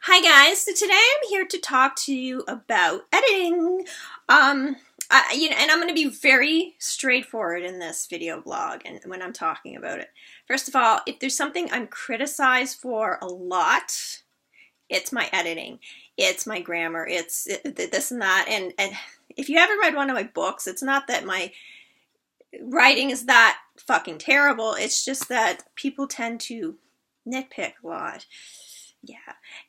Hi guys, so today I'm here to talk to you about editing. And I'm going to be very straightforward in this video blog and when I'm talking about it. First of all, if there's something I'm criticized for a lot, it's my editing. It's my grammar. It's this and that. And if you haven't read one of my books, it's not that my writing is that fucking terrible. It's just that people tend to nitpick a lot. Yeah.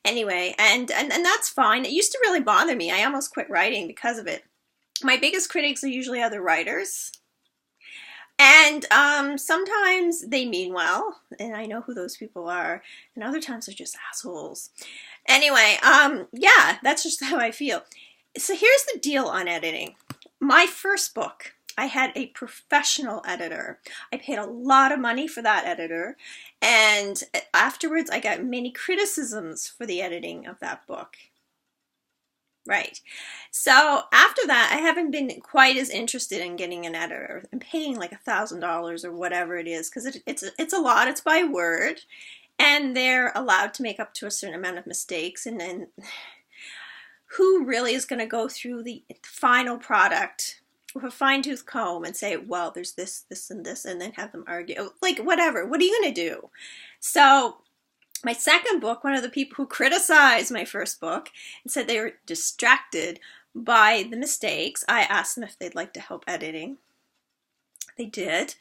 Anyway, and that's fine. It used to really bother me. I almost quit writing because of it. My biggest critics are usually other writers. And sometimes they mean well, and I know who those people are, and other times they're just assholes. Anyway, yeah, that's just how I feel. So here's the deal on editing. My first book, I had a professional editor. I paid a lot of money for that editor, and afterwards I got many criticisms for the editing of that book. Right. So after that, I haven't been quite as interested in getting an editor and paying like $1,000 or whatever it is, because it's a lot. It's by word, and they're allowed to make up to a certain amount of mistakes, and then who really is going to go through the final product with a fine-tooth comb and say, well, there's this, and this, and then have them argue. Like, whatever. What are you going to do? So my second book, one of the people who criticized my first book and said they were distracted by the mistakes, I asked them if they'd like to help editing. They did,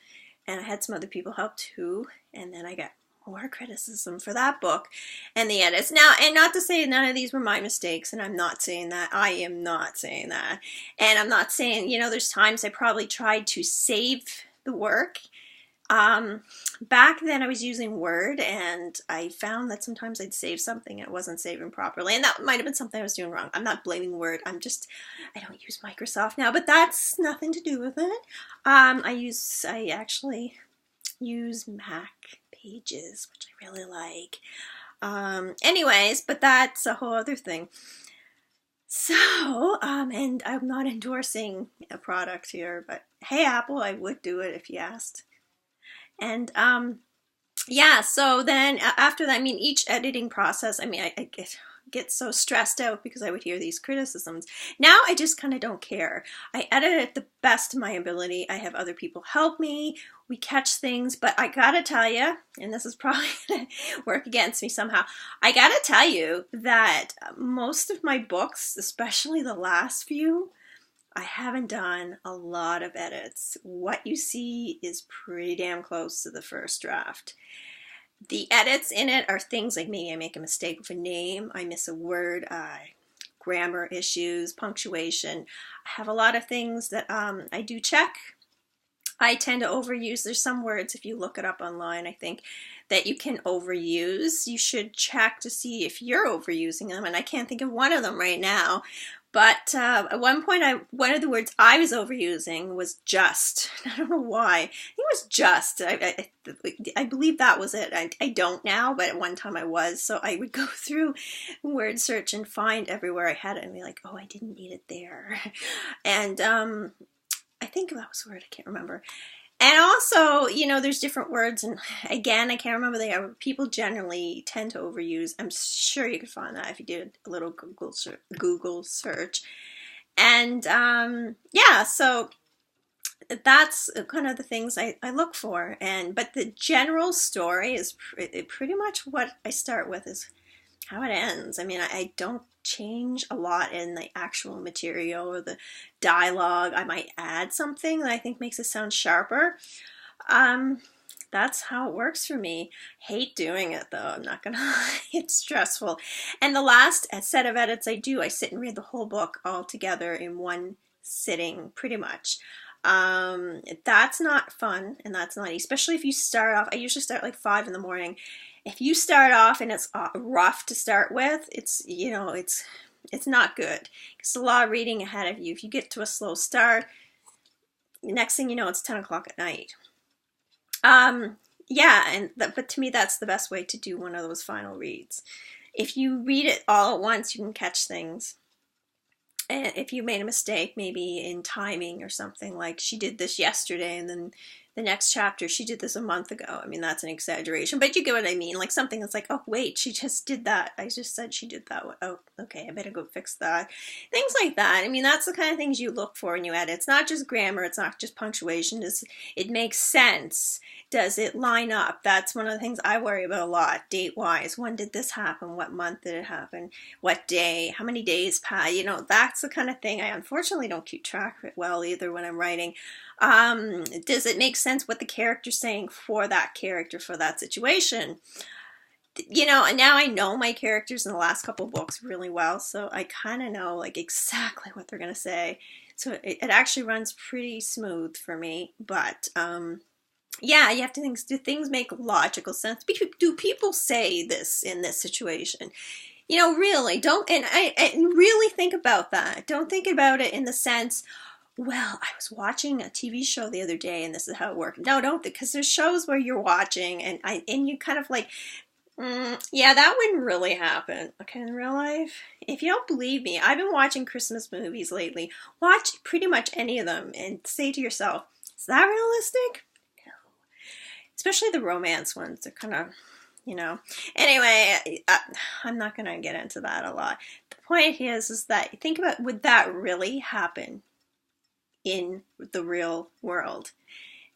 and I had some other people help too, and then I got more criticism for that book and the edits. Now, and not to say none of these were my mistakes, and I'm not saying that. I am not saying that. And I'm not saying, there's times I probably tried to save the work. Back then I was using Word, and I found that sometimes I'd save something and it wasn't saving properly, and that might have been something I was doing wrong. I'm not blaming Word. I don't use Microsoft now, but that's nothing to do with it. I actually use Mac Pages, which I really like. Anyways, but that's a whole other thing. So, and I'm not endorsing a product here, but hey, Apple, I would do it if you asked. And yeah, so then after that, each editing process, I get so stressed out because I would hear these criticisms. Now I just kind of don't care. I edit at the best of my ability. I have other people help me. We catch things, but I gotta tell you, and this is probably gonna work against me somehow, I gotta tell you that most of my books, especially the last few, I haven't done a lot of edits. What you see is pretty damn close to the first draft. The edits in it are things like maybe I make a mistake with a name, I miss a word, grammar issues, punctuation. I have a lot of things that I do check. I tend to overuse. There's some words, if you look it up online, I think, that you can overuse. You should check to see if you're overusing them, and I can't think of one of them right now. But at one point, one of the words I was overusing was just. I don't know why. I think it was just. I believe that was it. I don't now, but at one time I was. So I would go through word search and find everywhere I had it and be like, oh, I didn't need it there. And I think that was a word. I can't remember. And also, there's different words, and again, I can't remember they are. People generally tend to overuse. I'm sure you could find that if you did a little Google search. And yeah, so that's kind of the things I look for. But the general story is pretty much what I start with is how it ends. I don't change a lot in the actual material or the dialogue. I might add something that I think makes it sound sharper. That's how it works for me. Hate doing it though, I'm not gonna lie. It's stressful. And the last set of edits I do, I sit and read the whole book all together in one sitting, pretty much. That's not fun, and that's not easy, especially if you start off. I usually start like 5 in the morning. If you start off and it's rough to start with, it's not good. It's a lot of reading ahead of you. If you get to a slow start, next thing you know, it's 10 o'clock at night. Yeah, but to me, that's the best way to do one of those final reads. If you read it all at once, you can catch things. And if you made a mistake, maybe in timing or something, like she did this yesterday and then the next chapter, she did this a month ago. I mean, that's an exaggeration, but you get what I mean. Like something that's like, oh, wait, she just did that. I just said she did that. Oh, okay, I better go fix that. Things like that. I mean, that's the kind of things you look for when you edit. It's not just grammar. It's not just punctuation. It makes sense. Does it line up? That's one of the things I worry about a lot, date-wise. When did this happen? What month did it happen? What day? How many days passed? You know, that's the kind of thing I unfortunately don't keep track of it well either when I'm writing. Does it make sense what the character's saying for that character, for that situation? You know, and now I know my characters in the last couple of books really well, so I kind of know like exactly what they're going to say. So it actually runs pretty smooth for me, but yeah, you have to think, do things make logical sense? Do people say this in this situation? You know, really, don't, and really think about that. Don't think about it in the sense, well, I was watching a TV show the other day and this is how it worked. No, don't, because there's shows where you're watching and you kind of like, yeah, that wouldn't really happen. Okay, in real life, if you don't believe me, I've been watching Christmas movies lately. Watch pretty much any of them and say to yourself, is that realistic? Especially the romance ones. They're kind of, you know. Anyway, I'm not going to get into that a lot. The point is that think about, would that really happen in the real world?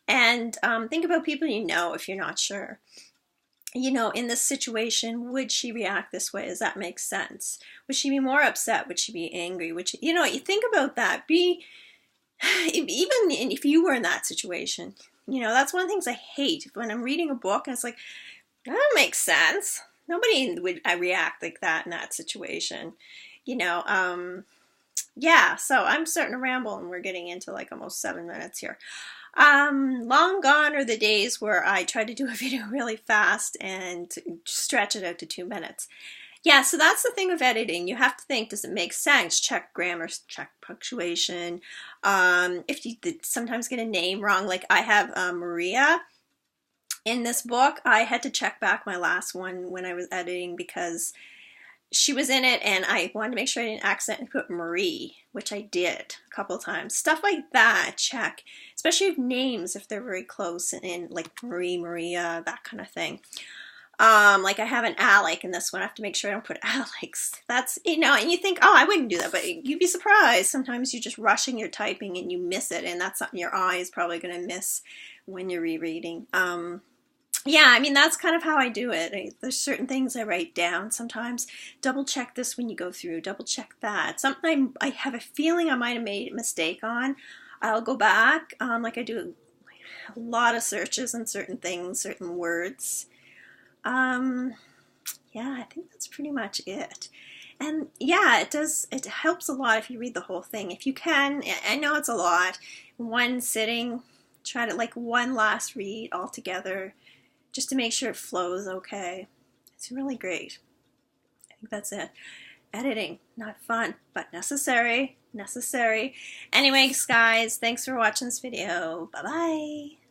And think about people you know if you're not sure. You know, in this situation, would she react this way? Does that make sense? Would she be more upset? Would she be angry? Would she, you know, you think about that. Even if you were in that situation. You know, that's one of the things I hate when I'm reading a book and it's like, that makes sense. Nobody would react like that in that situation. You know, yeah, so I'm starting to ramble and we're getting into like almost 7 minutes here. Long gone are the days where I try to do a video really fast and stretch it out to 2 minutes. Yeah, so that's the thing of editing. You have to think, does it make sense? Check grammar, check punctuation. If you sometimes get a name wrong, like I have Maria in this book, I had to check back my last one when I was editing because she was in it and I wanted to make sure I didn't accidentally put Marie, which I did a couple of times. Stuff like that, check. Especially if names, if they're very close and like Marie, Maria, that kind of thing. Like I have an Alec in this one. I have to make sure I don't put Alex. That's, you know, and you think, oh, I wouldn't do that, but you'd be surprised. Sometimes you're just rushing your typing and you miss it, and that's something your eye is probably going to miss when you're rereading. Yeah, I mean, that's kind of how I do it. There's certain things I write down. Sometimes double check this when you go through, double check that. Something I have a feeling I might have made a mistake on. I'll go back, like I do a lot of searches on certain things, certain words. Yeah, I think that's pretty much it. And yeah, it helps a lot if you read the whole thing. If you can, I know it's a lot, one sitting, try to like one last read all together, just to make sure it flows okay. It's really great. I think that's it. Editing, not fun, but necessary, necessary. Anyways, guys, thanks for watching this video. Bye-bye.